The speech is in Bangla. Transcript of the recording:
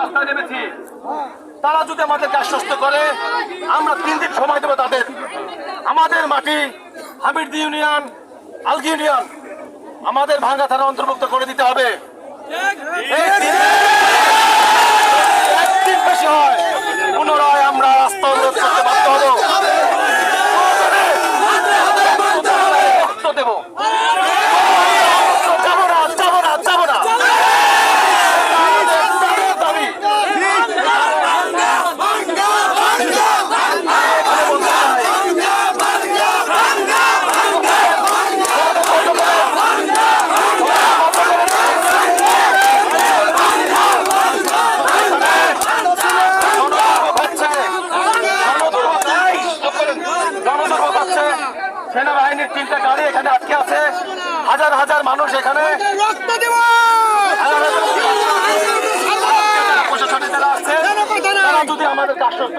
রাস্তায় নেমেছি, তারা যদি আমাদেরকে আশ্বস্ত করে আমরা 3 দিন সময় দেবো তাদের, আমাদের মাটি হামিরদি ইউনিয়ন, আলগি ইউনিয়ন আমাদের ভাঙ্গা থানা অন্তর্ভুক্ত করে দিতে হবে। একদিন বেশি হয় পুনরায় আমরা রাস্তা অবরোধ করতে বাধ্য হবো, দেবো। যাবো না, যাবো না, যাবো না। সেনাবাহিনীর 3টা গাড়ি এখানে আটকে আছে, হাজার হাজার মানুষ এখানে প্রশাসনের যারা আছে তারা যদি আমাদেরকে আশ্বস্ত